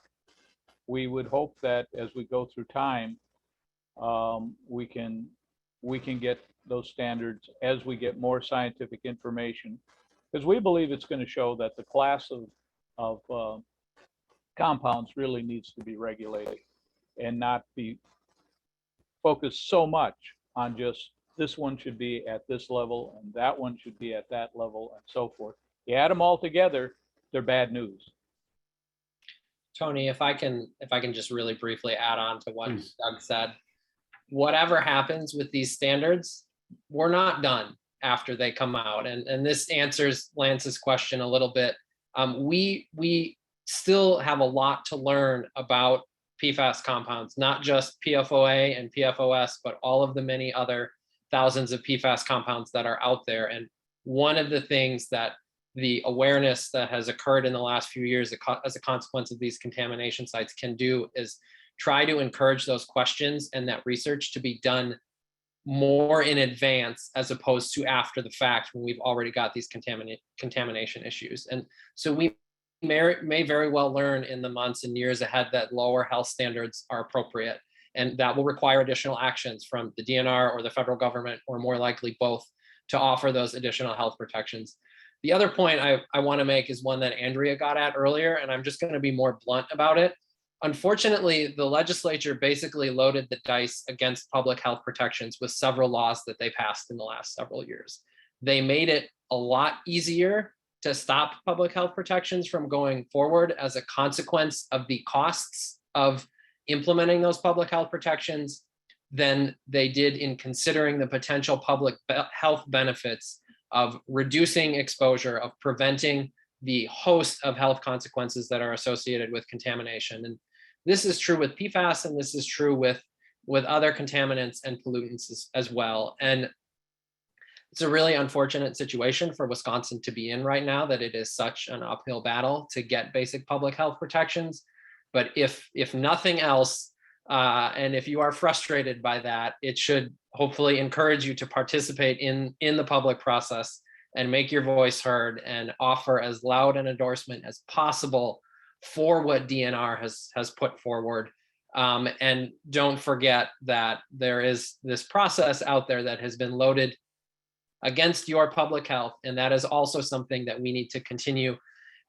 We would hope that as we go through time, we can get those standards as we get more scientific information, because we believe it's going to show that the class of compounds really needs to be regulated and not be focused so much on just this one should be at this level and that one should be at that level and so forth. You add them all together, they're bad news. Tony, if I can just really briefly add on to what Please. Doug said, whatever happens with these standards, we're not done after they come out. And this answers Lance's question a little bit. We still have a lot to learn about PFAS compounds, not just PFOA and PFOS, but all of the many other thousands of PFAS compounds that are out there. And one of the things that the awareness that has occurred in the last few years as a consequence of these contamination sites can do is try to encourage those questions and that research to be done more in advance as opposed to after the fact when we've already got these contamination issues. And so we may very well learn in the months and years ahead that lower health standards are appropriate, and that will require additional actions from the DNR or the federal government, or more likely both, to offer those additional health protections. The other point I want to make is one that Andrea got at earlier, and I'm just going to be more blunt about it. Unfortunately, the legislature basically loaded the dice against public health protections with several laws that they passed in the last several years. They made it a lot easier to stop public health protections from going forward as a consequence of the costs of implementing those public health protections than they did in considering the potential public health benefits of reducing exposure, of preventing the host of health consequences that are associated with contamination. And this is true with PFAS, and this is true with other contaminants and pollutants as well. And it's a really unfortunate situation for Wisconsin to be in right now, that it is such an uphill battle to get basic public health protections. But if nothing else, and if you are frustrated by that, it should hopefully encourage you to participate in the public process and make your voice heard and offer as loud an endorsement as possible for what DNR has put forward. And don't forget that there is this process out there that has been loaded against your public health. And that is also something that we need to continue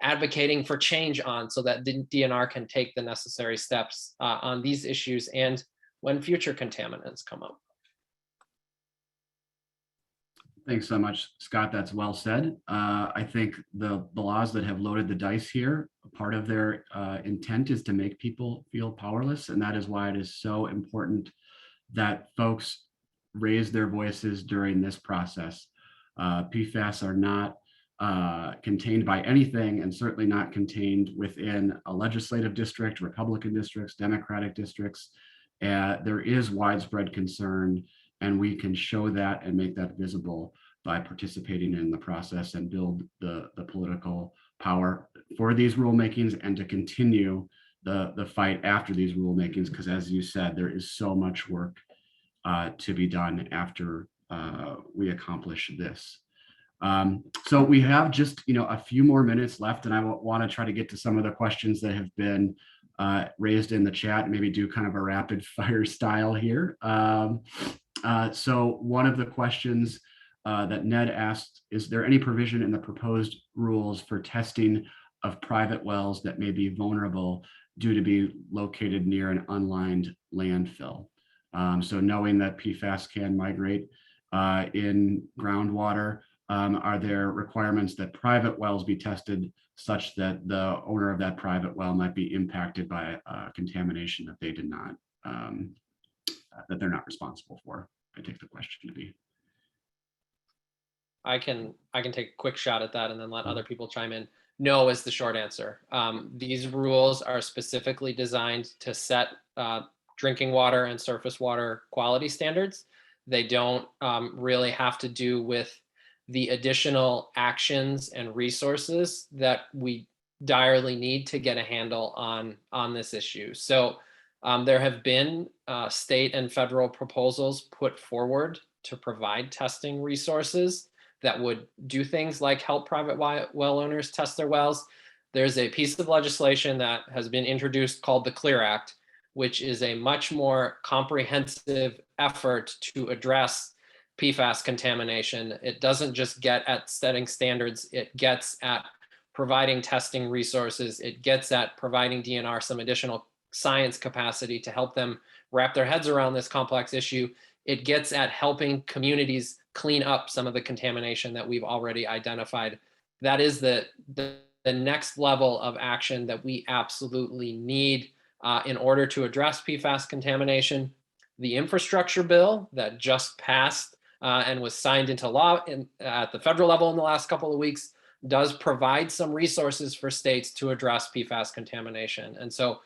advocating for change on, so that the DNR can take the necessary steps on these issues and when future contaminants come up. Thanks so much, Scott. That's well said. I think the laws that have loaded the dice here, part of their intent is to make people feel powerless. And that is why it is so important that folks raise their voices during this process. PFAS are not contained by anything, and certainly not contained within a legislative district, Republican districts, Democratic districts. There is widespread concern, and we can show that and make that visible by participating in the process and build the political power for these rulemakings and to continue the fight after these rulemakings, because as you said, there is so much work to be done after we accomplish this. So we have just a few more minutes left, and I want to try to get to some of the questions that have been raised in the chat, maybe do kind of a rapid fire style here. So one of the questions that Ned asked, is there any provision in the proposed rules for testing of private wells that may be vulnerable due to be located near an unlined landfill? So knowing that PFAS can migrate in groundwater, are there requirements that private wells be tested such that the owner of that private well might be impacted by contamination that they did not, that they're not responsible for? I take the question to be. I can take a quick shot at that and then let other people chime in. No is the short answer. These rules are specifically designed to set drinking water and surface water quality standards. They don't really have to do with the additional actions and resources that we direly need to get a handle on this issue. So there have been state and federal proposals put forward to provide testing resources that would do things like help private well owners test their wells. There's a piece of legislation that has been introduced called the CLEAR Act, which is a much more comprehensive effort to address PFAS contamination. It doesn't just get at setting standards, it gets at providing testing resources, it gets at providing DNR some additional science capacity to help them wrap their heads around this complex issue. It gets at helping communities clean up some of the contamination that we've already identified. That is the next level of action that we absolutely need in order to address PFAS contamination. The infrastructure bill that just passed and was signed into law at the federal level in the last couple of weeks does provide some resources for states to address PFAS contamination. And so,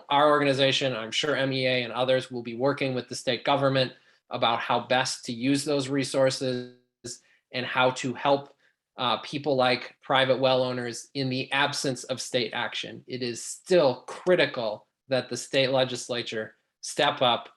our organization, I'm sure MEA and others will be working with the state government about how best to use those resources and how to help people like private well owners in the absence of state action. It is still critical that the state legislature step up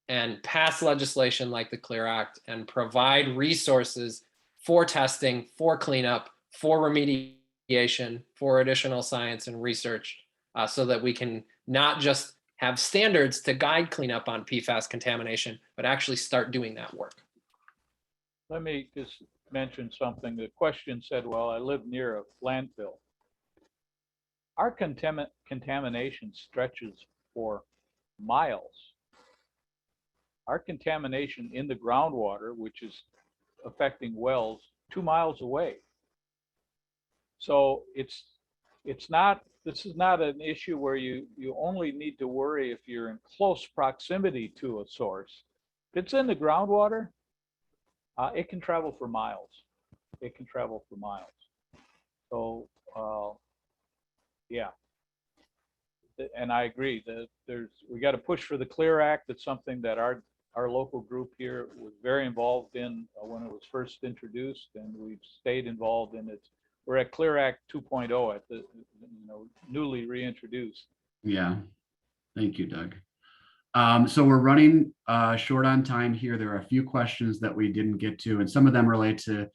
and pass legislation like the CLEAR Act and provide resources for testing, for cleanup, for remediation, for additional science and research, so that we can not just have standards to guide cleanup on PFAS contamination, but actually start doing that work. Let me just mention something. The question said, well, I live near a landfill. Our contamination stretches for miles. Our contamination in the groundwater, which is affecting wells 2 miles away. So this is not an issue where you only need to worry if you're in close proximity to a source. If it's in the groundwater, it can travel for miles. It can travel for miles. So, yeah. And I agree that we got to push for the CLEAR Act. It's something that our local group here was very involved in when it was first introduced, and we've stayed involved in it. We're at CLEAR Act 2.0 at the newly reintroduced. Yeah, thank you, Doug. So we're running short on time here. There are a few questions that we didn't get to, and some of them relate to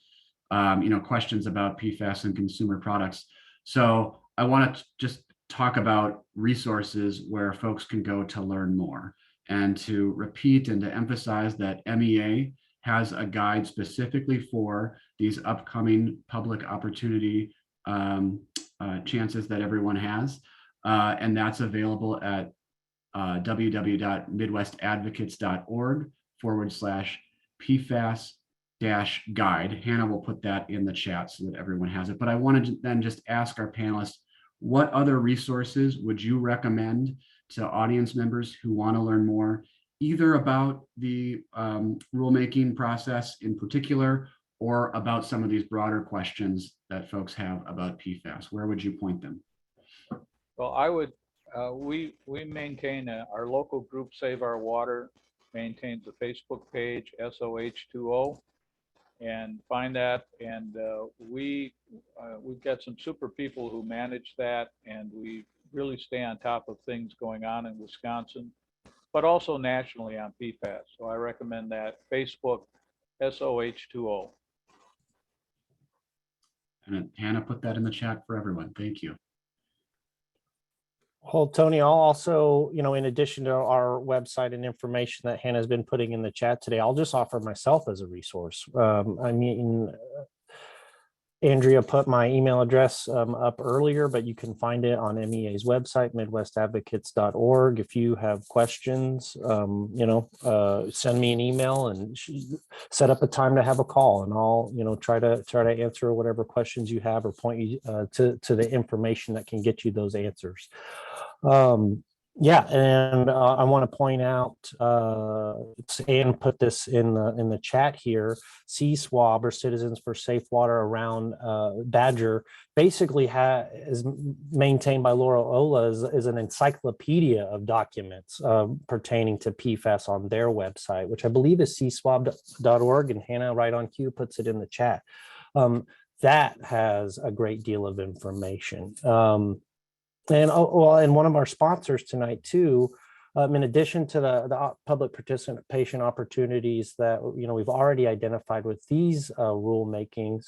questions about PFAS and consumer products. So I want to just talk about resources where folks can go to learn more, and to repeat and to emphasize that MEA has a guide specifically for these upcoming public opportunity chances that everyone has. And that's available at www.midwestadvocates.org/PFAS guide. Hannah will put that in the chat so that everyone has it. But I wanted to then just ask our panelists, what other resources would you recommend to audience members who want to learn more, either about the rulemaking process in particular, or about some of these broader questions that folks have about PFAS? Where would you point them? Well, I would, we maintain our local group, Save Our Water, maintains a Facebook page, SOH20, and find that. And we've got some super people who manage that, and we really stay on top of things going on in Wisconsin, but also nationally on PFAS. So I recommend that, Facebook, SOH20. And Hannah put that in the chat for everyone. Thank you. Well, Tony, I'll also, in addition to our website and information that Hannah's been putting in the chat today, I'll just offer myself as a resource. Andrea put my email address up earlier, but you can find it on MEA's website, midwestadvocates.org. If you have questions, send me an email and set up a time to have a call, and I'll, try to answer whatever questions you have or point you to the information that can get you those answers. And I want to point out, Anne put this in the chat here. CSWAB, or Citizens for Safe Water Around Badger, basically is maintained by Laura Ola is an encyclopedia of documents pertaining to PFAS on their website, which I believe is cswab.org, and Hannah right on cue puts it in the chat. That has a great deal of information. And one of our sponsors tonight too, in addition to the public participation opportunities that we've already identified with these rulemakings,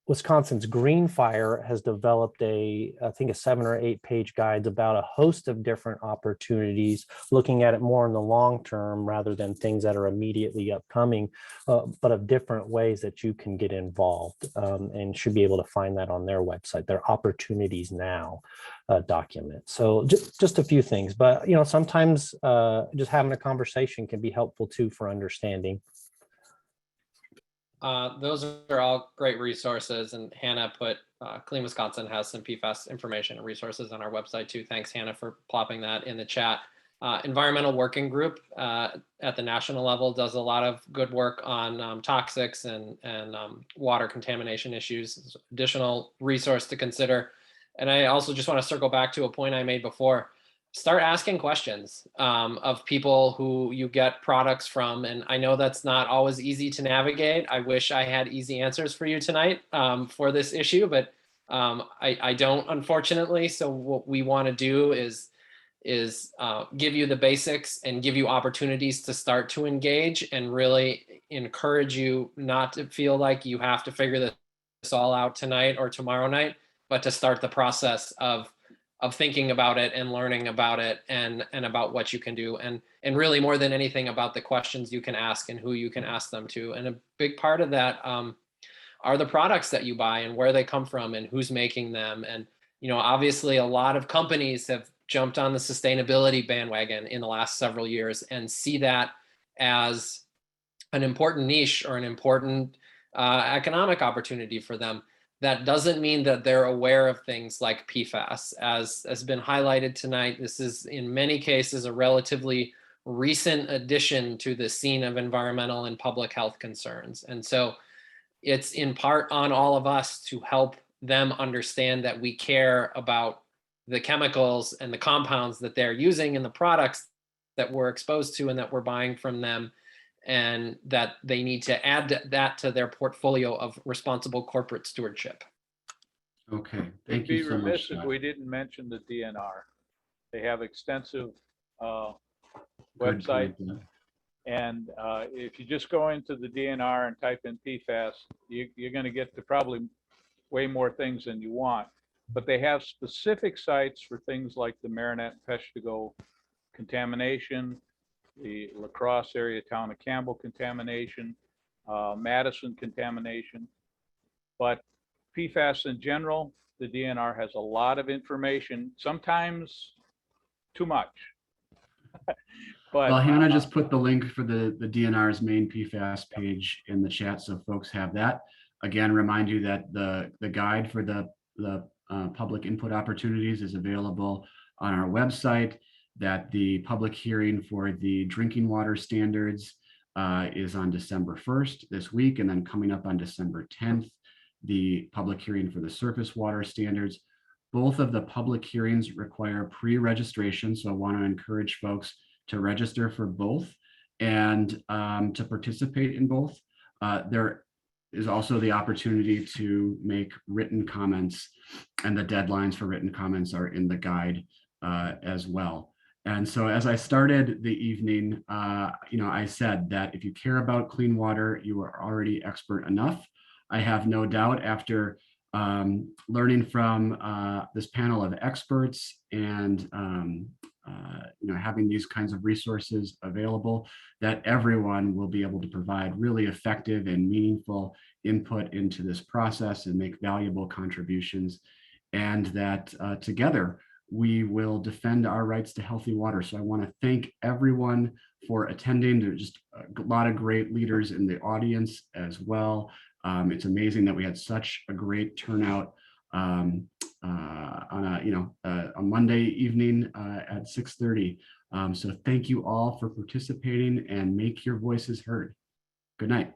Wisconsin's Green Fire has developed I think a 7 or 8 page guides about a host of different opportunities, looking at it more in the long term rather than things that are immediately upcoming, but of different ways that you can get involved, and should be able to find that on their website, their Opportunities Now document. So just a few things, but sometimes just having a conversation can be helpful too for understanding. Those are all great resources, and Hannah put Clean Wisconsin has some PFAS information and resources on our website too. Thanks, Hannah, for plopping that in the chat. Environmental Working Group at the national level does a lot of good work on toxics and water contamination issues. Additional resource to consider. And I also just want to circle back to a point I made before. Start asking questions of people who you get products from. And I know that's not always easy to navigate. I wish I had easy answers for you tonight for this issue, but I don't, unfortunately. So what we want to do is give you the basics and give you opportunities to start to engage, and really encourage you not to feel like you have to figure this all out tonight or tomorrow night, but to start the process of thinking about it and learning about it and about what you can do. And really, more than anything, about the questions you can ask and who you can ask them to. And a big part of that are the products that you buy and where they come from and who's making them. And, obviously a lot of companies have jumped on the sustainability bandwagon in the last several years and see that as an important niche or an important economic opportunity for them. That doesn't mean that they're aware of things like PFAS. As has been highlighted tonight, this is in many cases a relatively recent addition to the scene of environmental and public health concerns. And so it's in part on all of us to help them understand that we care about the chemicals and the compounds that they're using in the products that we're exposed to and that we're buying from them, and that they need to add that to their portfolio of responsible corporate stewardship. Okay, thank you you so much. We'd be remiss if we didn't mention the DNR. They have extensive website, and if you just go into the DNR and type in PFAS, you're going to get to probably way more things than you want. But they have specific sites for things like the Marinette Peshtigo contamination, the La Crosse area town of Campbell contamination, Madison contamination. But PFAS in general, the DNR has a lot of information, sometimes too much. But Well, Hannah just put the link for the DNR's main PFAS page in the chat, so folks have that. Again, remind you that the guide for the public input opportunities is available on our website, that the public hearing for the drinking water standards is on December 1st this week, and then coming up on December 10th, the public hearing for the surface water standards. Both of the public hearings require pre-registration, so I want to encourage folks to register for both and to participate in both. There is also the opportunity to make written comments, and the deadlines for written comments are in the guide as well. And so as I started the evening, I said that if you care about clean water, you are already expert enough. I have no doubt after learning from this panel of experts and having these kinds of resources available, that everyone will be able to provide really effective and meaningful input into this process and make valuable contributions, and that together we will defend our rights to healthy water. So I want to thank everyone for attending. There's just a lot of great leaders in the audience as well. It's amazing that we had such a great turnout on a Monday evening at 6:30. So thank you all for participating, and make your voices heard. Good night.